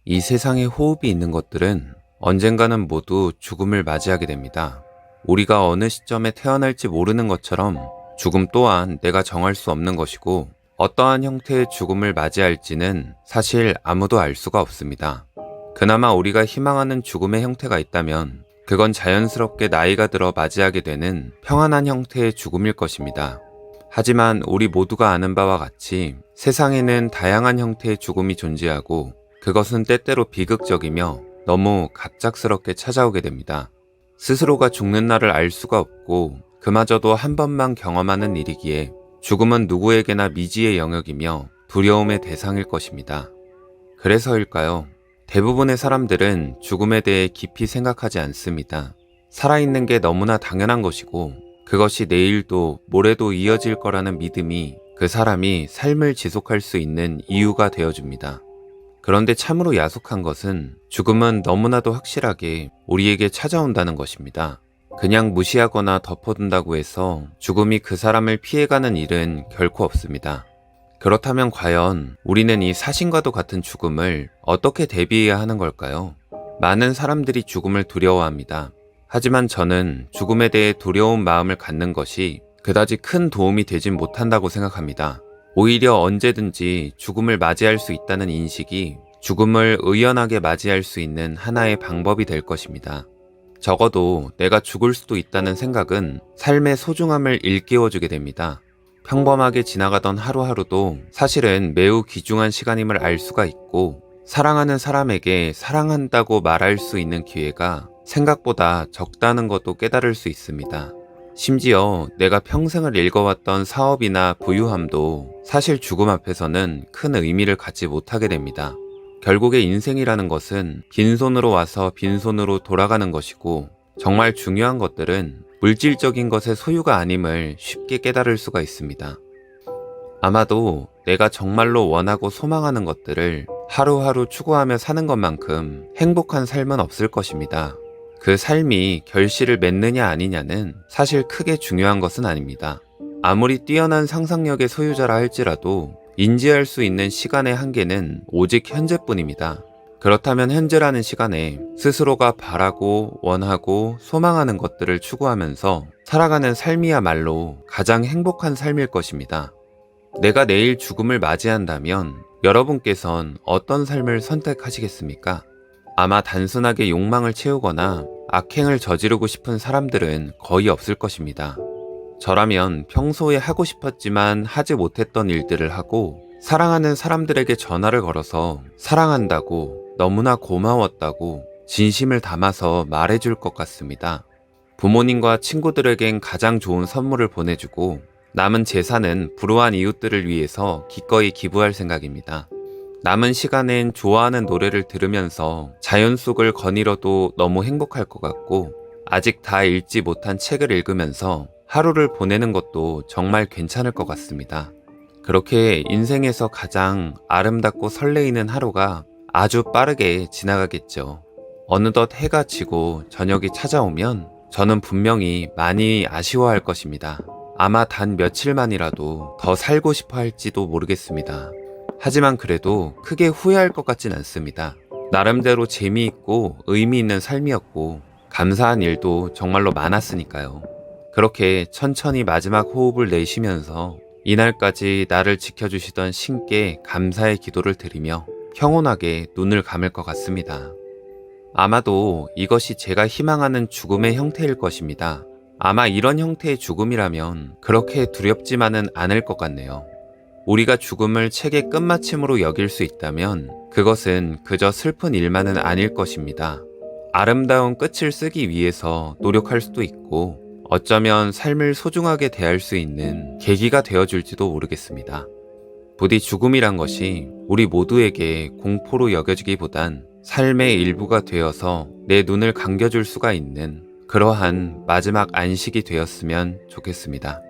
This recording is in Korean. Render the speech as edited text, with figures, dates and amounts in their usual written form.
이 세상에 호흡이 있는 것들은 언젠가는 모두 죽음을 맞이하게 됩니다. 우리가 어느 시점에 태어날지 모르는 것처럼 죽음 또한 내가 정할 수 없는 것이고 어떠한 형태의 죽음을 맞이할지는 사실 아무도 알 수가 없습니다. 그나마 우리가 희망하는 죽음의 형태가 있다면 그건 자연스럽게 나이가 들어 맞이하게 되는 평안한 형태의 죽음일 것입니다. 하지만 우리 모두가 아는 바와 같이 세상에는 다양한 형태의 죽음이 존재하고 그것은 때때로 비극적이며 너무 갑작스럽게 찾아오게 됩니다. 스스로가 죽는 날을 알 수가 없고 그마저도 한 번만 경험하는 일이기에 죽음은 누구에게나 미지의 영역이며 두려움의 대상일 것입니다. 그래서일까요? 대부분의 사람들은 죽음에 대해 깊이 생각하지 않습니다. 살아있는 게 너무나 당연한 것이고 그것이 내일도 모레도 이어질 거라는 믿음이 그 사람이 삶을 지속할 수 있는 이유가 되어줍니다. 그런데 참으로 야속한 것은 죽음은 너무나도 확실하게 우리에게 찾아온다는 것입니다. 그냥 무시하거나 덮어둔다고 해서 죽음이 그 사람을 피해가는 일은 결코 없습니다. 그렇다면 과연 우리는 이 사신과도 같은 죽음을 어떻게 대비해야 하는 걸까요? 많은 사람들이 죽음을 두려워합니다. 하지만 저는 죽음에 대해 두려운 마음을 갖는 것이 그다지 큰 도움이 되진 못한다고 생각합니다. 오히려 언제든지 죽음을 맞이할 수 있다는 인식이 죽음을 의연하게 맞이할 수 있는 하나의 방법이 될 것입니다. 적어도 내가 죽을 수도 있다는 생각은 삶의 소중함을 일깨워주게 됩니다. 평범하게 지나가던 하루하루도 사실은 매우 귀중한 시간임을 알 수가 있고 사랑하는 사람에게 사랑한다고 말할 수 있는 기회가 생각보다 적다는 것도 깨달을 수 있습니다. 심지어 내가 평생을 읽어왔던 사업이나 부유함도 사실 죽음 앞에서는 큰 의미를 갖지 못하게 됩니다. 결국에 인생이라는 것은 빈손으로 와서 빈손으로 돌아가는 것이고 정말 중요한 것들은 물질적인 것의 소유가 아님을 쉽게 깨달을 수가 있습니다. 아마도 내가 정말로 원하고 소망하는 것들을 하루하루 추구하며 사는 것만큼 행복한 삶은 없을 것입니다. 그 삶이 결실을 맺느냐 아니냐는 사실 크게 중요한 것은 아닙니다. 아무리 뛰어난 상상력의 소유자라 할지라도 인지할 수 있는 시간의 한계는 오직 현재뿐입니다. 그렇다면 현재라는 시간에 스스로가 바라고 원하고 소망하는 것들을 추구하면서 살아가는 삶이야말로 가장 행복한 삶일 것입니다. 내가 내일 죽음을 맞이한다면 여러분께선 어떤 삶을 선택하시겠습니까? 아마 단순하게 욕망을 채우거나 악행을 저지르고 싶은 사람들은 거의 없을 것입니다. 저라면 평소에 하고 싶었지만 하지 못했던 일들을 하고 사랑하는 사람들에게 전화를 걸어서 사랑한다고 너무나 고마웠다고 진심을 담아서 말해줄 것 같습니다. 부모님과 친구들에겐 가장 좋은 선물을 보내주고 남은 재산은 불우한 이웃들을 위해서 기꺼이 기부할 생각입니다. 남은 시간엔 좋아하는 노래를 들으면서 자연 속을 거닐어도 너무 행복할 것 같고 아직 다 읽지 못한 책을 읽으면서 하루를 보내는 것도 정말 괜찮을 것 같습니다. 그렇게 인생에서 가장 아름답고 설레이는 하루가 아주 빠르게 지나가겠죠. 어느덧 해가 지고 저녁이 찾아오면 저는 분명히 많이 아쉬워할 것입니다. 아마 단 며칠만이라도 더 살고 싶어 할지도 모르겠습니다. 하지만 그래도 크게 후회할 것 같진 않습니다. 나름대로 재미있고 의미 있는 삶이었고 감사한 일도 정말로 많았으니까요. 그렇게 천천히 마지막 호흡을 내쉬면서 이날까지 나를 지켜주시던 신께 감사의 기도를 드리며 평온하게 눈을 감을 것 같습니다. 아마도 이것이 제가 희망하는 죽음의 형태일 것입니다. 아마 이런 형태의 죽음이라면 그렇게 두렵지만은 않을 것 같네요. 우리가 죽음을 책의 끝마침으로 여길 수 있다면 그것은 그저 슬픈 일만은 아닐 것입니다. 아름다운 끝을 쓰기 위해서 노력할 수도 있고 어쩌면 삶을 소중하게 대할 수 있는 계기가 되어줄지도 모르겠습니다. 부디 죽음이란 것이 우리 모두에게 공포로 여겨지기보단 삶의 일부가 되어서 내 눈을 감겨줄 수가 있는 그러한 마지막 안식이 되었으면 좋겠습니다.